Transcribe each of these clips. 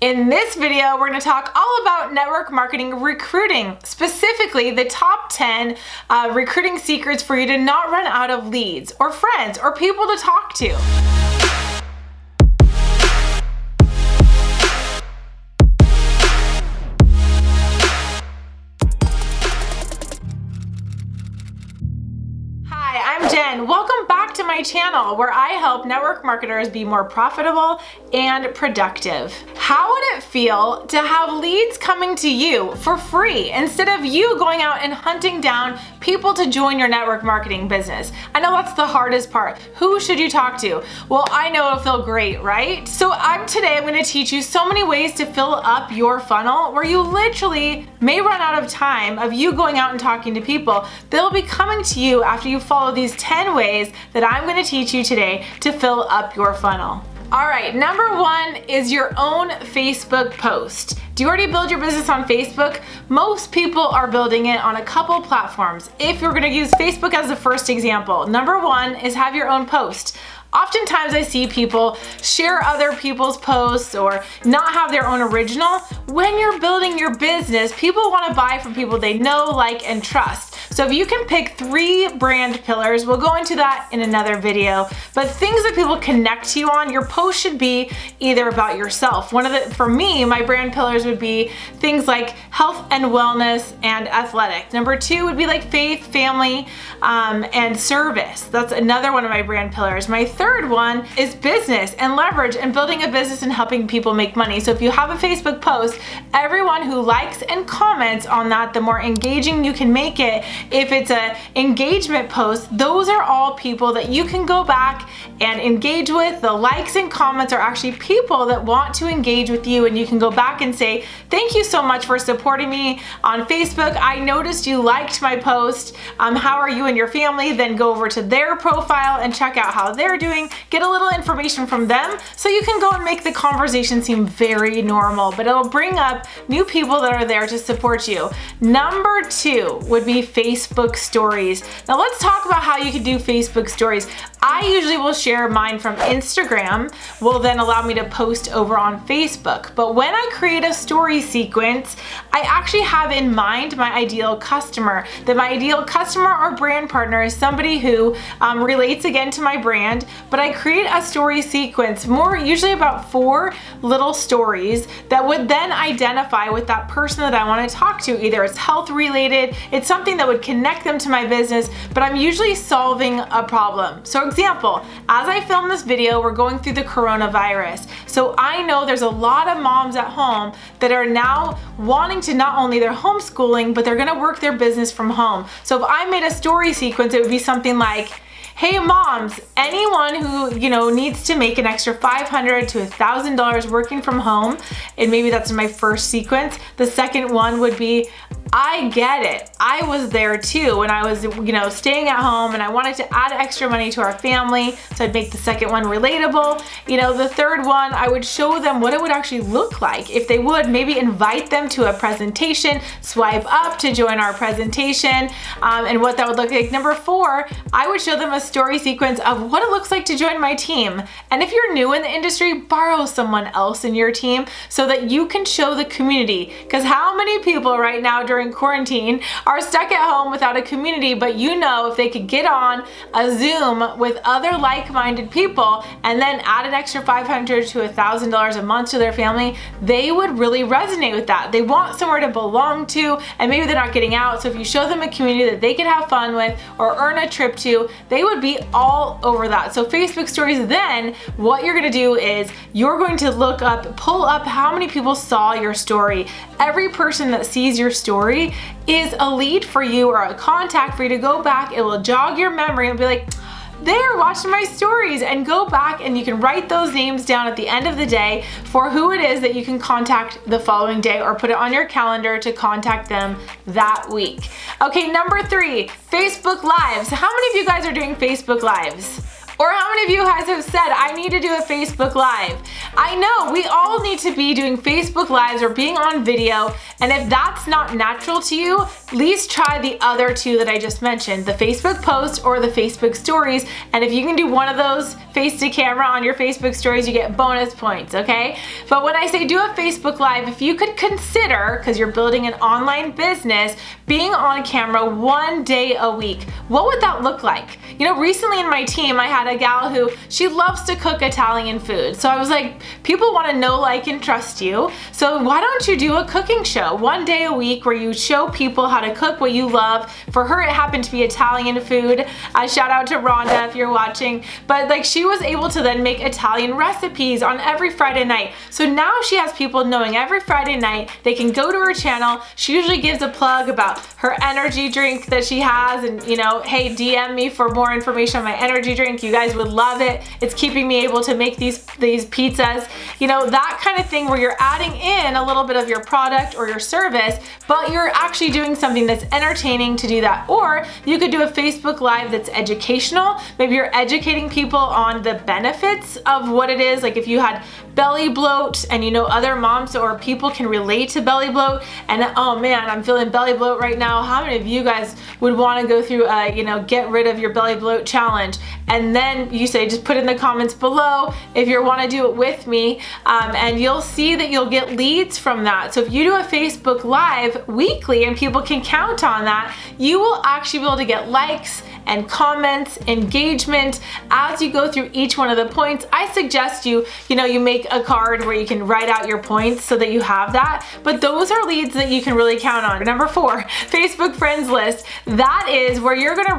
In this video, we're going to talk all about network marketing recruiting, specifically the top 10 recruiting secrets for you to not run out of leads or friends or people to talk to. Jen, welcome back to my channel where I help network marketers be more profitable and productive. How would it feel to have leads coming to you for free instead of you going out and hunting down people to join your network marketing business? I know that's the hardest part. Who should you talk to? Well, I know it'll feel great, right? So today I'm going to teach you so many ways to fill up your funnel where you literally may run out of time of you going out and talking to people. They'll be coming to you after you follow these 10 ways that I'm going to teach you today to fill up your funnel. All right, number one is your own Facebook post. Do you already build your business on Facebook? Most people are building it on a couple platforms. If you're going to use Facebook as the first example, number one is have your own post. Oftentimes I see people share other people's posts or not have their own original. When you're building your business, people want to buy from people they know, like, and trust. So if you can pick 3 brand pillars, we'll go into that in another video, but things that people connect to you on, your post should be either about yourself. For me, my brand pillars would be things like health and wellness and athletic. Number 2 would be like faith, family, and service. That's another one of my brand pillars. My third one is business and leverage and building a business and helping people make money. So if you have a Facebook post, everyone who likes and comments on that, the more engaging you can make it. If it's an engagement post, those are all people that you can go back and engage with. The likes and comments are actually people that want to engage with you, and you can go back and say, thank you so much for supporting me on Facebook. I noticed you liked my post. How are you and your family? Then go over to their profile and check out how they're doing. Get a little information from them so you can go and make the conversation seem very normal, but it'll bring up new people that are there to support you. Number 2 would be Facebook stories. Now let's talk about how you can do Facebook stories. I usually will share mine from Instagram, will then allow me to post over on Facebook. But when I create a story sequence, I actually have in mind my ideal customer. That my ideal customer or brand partner is somebody who relates again to my brand, but I create a story sequence, usually about 4 little stories that would then identify with that person that I want to talk to. Either it's health related, it's something that would connect them to my business, but I'm usually solving a problem. So example, as I film this video, we're going through the coronavirus. So I know there's a lot of moms at home that are now wanting to not only they're homeschooling, but they're going to work their business from home. So if I made a story sequence, it would be something like, hey moms, anyone who needs to make an extra $500 to $1,000 working from home, and maybe that's in my first sequence. The second one would be, I get it. I was there too when I was, staying at home and I wanted to add extra money to our family. So I'd make the second one relatable. The third one, I would show them what it would actually look like. If they would, maybe invite them to a presentation, swipe up to join our presentation, and what that would look like. Number 4, I would show them a story sequence of what it looks like to join my team. And if you're new in the industry, borrow someone else in your team so that you can show the community. Because how many people right now during quarantine are stuck at home without a community, but if they could get on a Zoom with other like-minded people and then add an extra $500 to $1,000 a month to their family, they would really resonate with that. They want somewhere to belong to, and maybe they're not getting out. So if you show them a community that they could have fun with or earn a trip to, they would be all over that. So Facebook stories, then what you're going to do is you're going to pull up how many people saw your story. Every person that sees your story is a lead for you or a contact for you to go back. It will jog your memory and be like, they're watching my stories, and go back and you can write those names down at the end of the day for who it is that you can contact the following day, or put it on your calendar to contact them that week. Okay, number 3, Facebook Lives. How many of you guys are doing Facebook Lives? Or how many of you guys have said, I need to do a Facebook Live? I know, we all need to be doing Facebook Lives or being on video, and if that's not natural to you, at least try the other two that I just mentioned, the Facebook post or the Facebook stories, and if you can do one of those face to camera on your Facebook stories, you get bonus points, okay? But when I say do a Facebook Live, if you could consider, because you're building an online business, being on camera 1 day a week, what would that look like? You know, recently in my team, I had a gal who, she loves to cook Italian food. So I was like, people want to know, like, and trust you. So why don't you do a cooking show 1 day a week where you show people how to cook what you love? For her, it happened to be Italian food. Shout out to Rhonda if you're watching. But like, she was able to then make Italian recipes on every Friday night. So now she has people knowing every Friday night they can go to her channel. She usually gives a plug about her energy drink that she has, and you know, hey, DM me for more information on my energy drink. You guys would love it. It's keeping me able to make these pizzas. You know, that kind of thing where you're adding in a little bit of your product or your service, but you're actually doing something that's entertaining to do that. Or you could do a Facebook Live that's educational. Maybe you're educating people on the benefits of what it is. Like if you had belly bloat and you know other moms or people can relate to belly bloat, and oh man, I'm feeling belly bloat right now. How many of you guys would want to go through a, you know, get rid of your belly bloat challenge? And then you say, just put in the comments below if you want to do it with me, and you'll see that you'll get leads from that. So if you do a Facebook Live weekly and people can count on that, you will actually be able to get likes and comments, engagement as you go through each one of the points. I suggest you make a card where you can write out your points so that you have that, but those are leads that you can really count on. Number 4, Facebook friends list. That is where you're gonna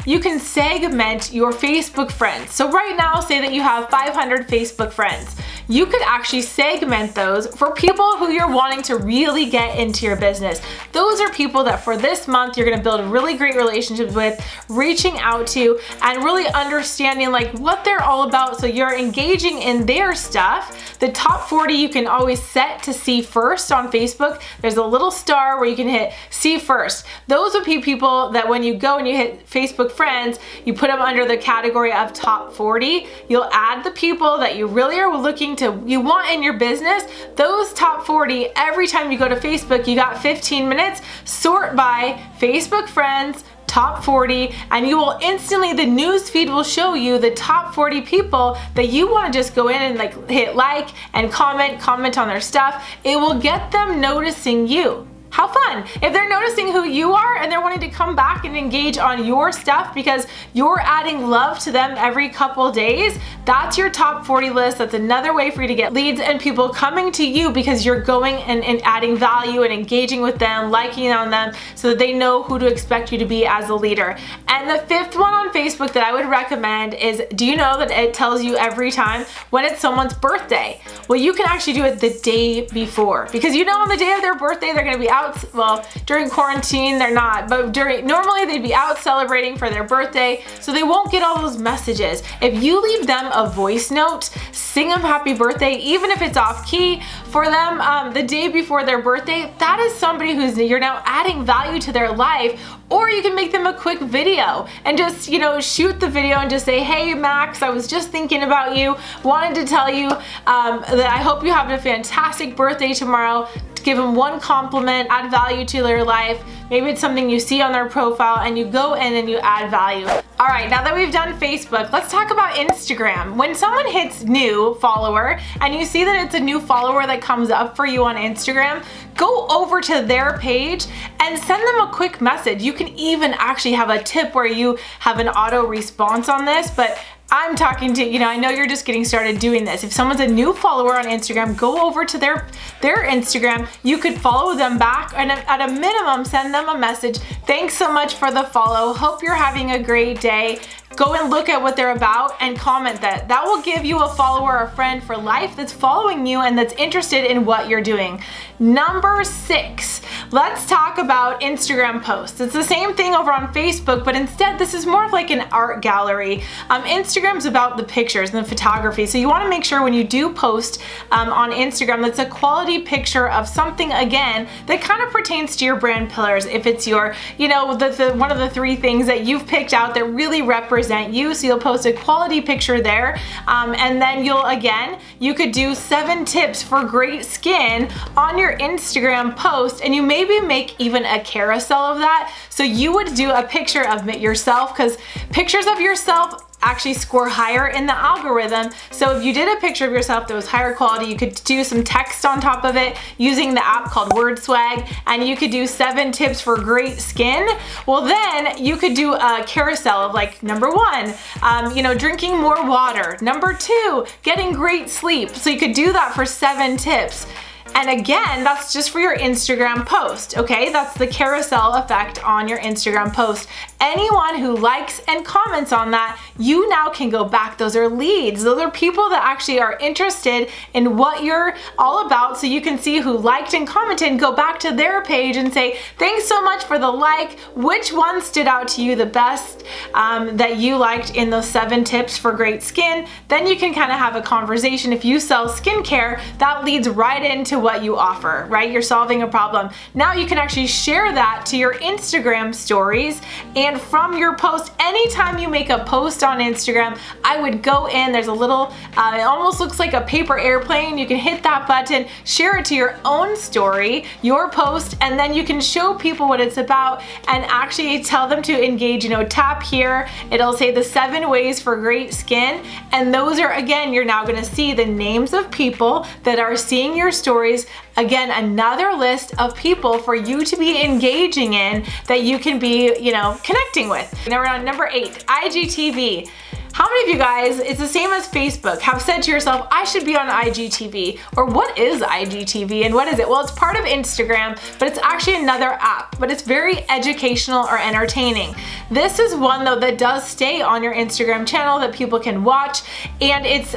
you can segment your Facebook friends. So right now, say that you have 500 Facebook friends. You could actually segment those for people who you're wanting to really get into your business. Those are people that for this month, you're gonna build really great relationships with, reaching out to, and really understanding like what they're all about. So you're engaging in their stuff. The top 40 you can always set to see first on Facebook. There's a little star where you can hit see first. Those would be people that when you go and you hit Facebook friends, you put them under the category of top 40. You'll add the people that you really are looking to, you want in your business. Those top 40, every time you go to Facebook, you got 15 minutes, sort by Facebook friends, top 40, and you will instantly, the news feed will show you the top 40 people that you want to just go in and like hit like and comment on their stuff. It will get them noticing you. How fun. If they're noticing who you are and they're wanting to come back and engage on your stuff because you're adding love to them every couple days, that's your top 40 list. That's another way for you to get leads and people coming to you because you're going and adding value and engaging with them, liking on them, so that they know who to expect you to be as a leader. And the 5th one on Facebook that I would recommend is, do you know that it tells you every time when it's someone's birthday? Well, you can actually do it the day before, because you know on the day of their birthday, they're gonna be out. Well, during quarantine they're not, but normally they'd be out celebrating for their birthday, so they won't get all those messages. If you leave them a voice note, sing them happy birthday, even if it's off key for them the day before their birthday, that is somebody who's, you're now adding value to their life. Or you can make them a quick video and just, shoot the video and just say, hey Max, I was just thinking about you, wanted to tell you that I hope you have a fantastic birthday tomorrow. Give them one compliment, add value to their life. Maybe it's something you see on their profile and you go in and you add value. All right, now that we've done Facebook, let's talk about Instagram. When someone hits new follower and you see that it's a new follower that comes up for you on Instagram, go over to their page and send them a quick message. You can even actually have a tip where you have an auto response on this, but I'm talking to, I know you're just getting started doing this. If someone's a new follower on Instagram, go over to their Instagram. You could follow them back and at a minimum, send them a message. Thanks so much for the follow. Hope you're having a great day. Go and look at what they're about and comment that. That will give you a follower or friend for life that's following you and that's interested in what you're doing. Number 6, let's talk about Instagram posts. It's the same thing over on Facebook, but instead this is more of like an art gallery. Instagram's about the pictures and the photography, so you want to make sure when you do post on Instagram that's a quality picture of something, again, that kind of pertains to your brand pillars. If it's your, one of the 3 things that you've picked out that really represent represent you. So you'll post a quality picture there. And then you could do 7 tips for great skin on your Instagram post, and you maybe make even a carousel of that. So you would do a picture of yourself, because pictures of yourself actually score higher in the algorithm. So if you did a picture of yourself that was higher quality, you could do some text on top of it using the app called WordSwag, and you could do 7 tips for great skin. Well, then you could do a carousel of like, number 1, drinking more water. Number 2, getting great sleep. So you could do that for 7 tips. And again, that's just for your Instagram post, okay? That's the carousel effect on your Instagram post. Anyone who likes and comments on that, you now can go back. Those are leads. Those are people that actually are interested in what you're all about, so you can see who liked and commented and go back to their page and say, thanks so much for the like. Which one stood out to you the best that you liked in those 7 tips for great skin? Then you can kind of have a conversation. If you sell skincare, that leads right into what you offer, right? You're solving a problem. Now you can actually share that to your Instagram stories, and from your post, anytime you make a post on Instagram, I would go in, there's a little, it almost looks like a paper airplane. You can hit that button, share it to your own story, your post, and then you can show people what it's about and actually tell them to engage. Tap here, it'll say the 7 ways for great skin, and those are, again, you're now gonna see the names of people that are seeing your stories. Again, another list of people for you to be engaging in that you can be, connecting with. Now we're on number 8, IGTV. How many of you guys, it's the same as Facebook, have said to yourself, I should be on IGTV? Or what is IGTV and what is it? Well, it's part of Instagram, but it's actually another app, but it's very educational or entertaining. This is one though that does stay on your Instagram channel that people can watch, and it's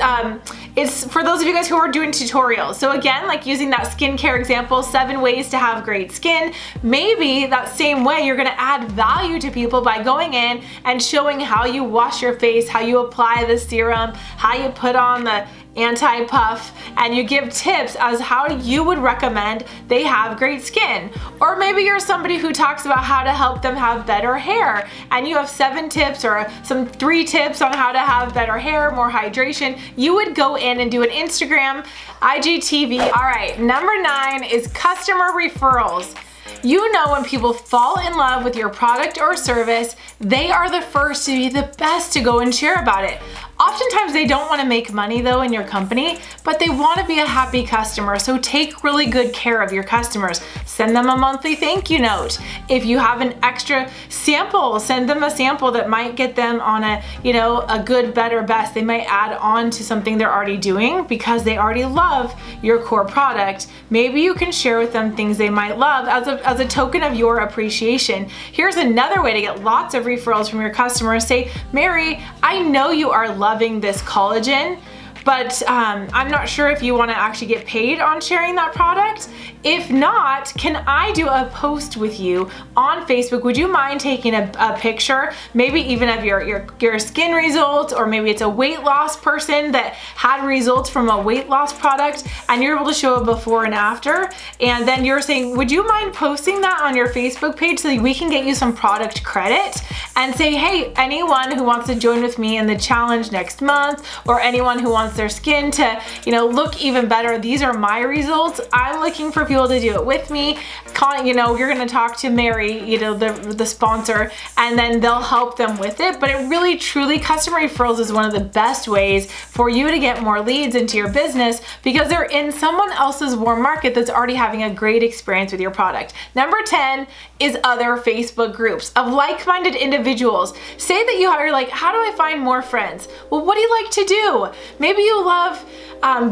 for those of you guys who are doing tutorials. So again, like using that skincare example, 7 ways to have great skin, maybe that same way you're gonna add value to people by going in and showing how you wash your face, how you apply the serum, how you put on the anti-puff, and you give tips as how you would recommend they have great skin. Or maybe you're somebody who talks about how to help them have better hair, and you have 7 tips or 3 tips on how to have better hair, more hydration. You would go in and do an Instagram IGTV. All right, number 9 is customer referrals. You know, when people fall in love with your product or service, they are the first to be the best to go and share about it. Oftentimes they don't want to make money though in your company, but they want to be a happy customer. So take really good care of your customers. Send them a monthly thank you note. If you have an extra sample, send them a sample that might get them on a good, better, best. They might add on to something they're already doing because they already love your core product. Maybe you can share with them things they might love as a token of your appreciation. Here's another way to get lots of referrals from your customers. Say, Mary, I know you are loving this collagen, but I'm not sure if you want to actually get paid on sharing that product. If not, can I do a post with you on Facebook? Would you mind taking a picture, maybe even of your skin results, or maybe it's a weight loss person that had results from a weight loss product and you're able to show a before and after, and then you're saying, would you mind posting that on your Facebook page so that we can get you some product credit, and say, hey, anyone who wants to join with me in the challenge next month, or anyone who wants their skin to look even better, these are my results. I'm looking for people to do it with me. You're gonna talk to Mary, the sponsor, and then they'll help them with it. But it really, truly, customer referrals is one of the best ways for you to get more leads into your business, because they're in someone else's warm market that's already having a great experience with your product. Number 10 is other Facebook groups of like-minded individuals. Say that you're like, how do I find more friends? Well, what do you like to do? Maybe you love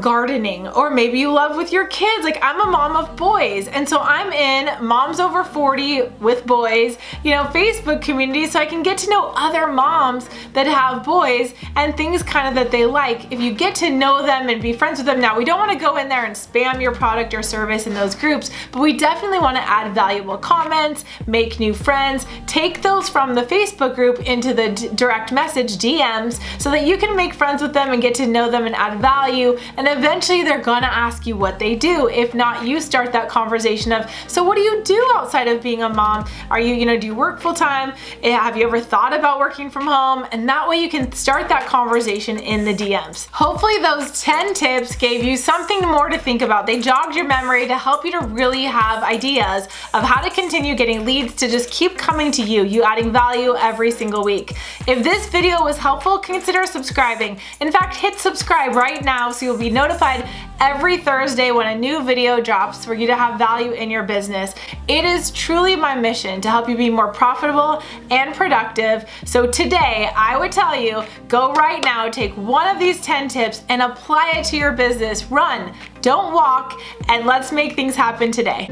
gardening, or maybe you love with your kids. Like, I'm a mom of boys, and so I'm in Moms Over 40 with Boys, Facebook community, so I can get to know other moms that have boys and things kind of that they like. If you get to know them and be friends with them, now we don't want to go in there and spam your product or service in those groups, but we definitely want to add valuable comments, make new friends, take those from the Facebook group into the direct message DMs so that you can make friends with them and get to know them them and add value, and eventually they're gonna ask you what they do. If not, you start that conversation of, so what do you do outside of being a mom? Are you, do you work full time? Have you ever thought about working from home? And that way you can start that conversation in the DMs. Hopefully those 10 tips gave you something more to think about. They jogged your memory to help you to really have ideas of how to continue getting leads to just keep coming to you adding value every single week. If this video was helpful, consider subscribing. In fact, hit subscribe right now so you'll be notified every Thursday when a new video drops for you to have value in your business. It is truly my mission to help you be more profitable and productive. So today, I would tell you, go right now, take one of these 10 tips and apply it to your business. Run, don't walk, and let's make things happen today.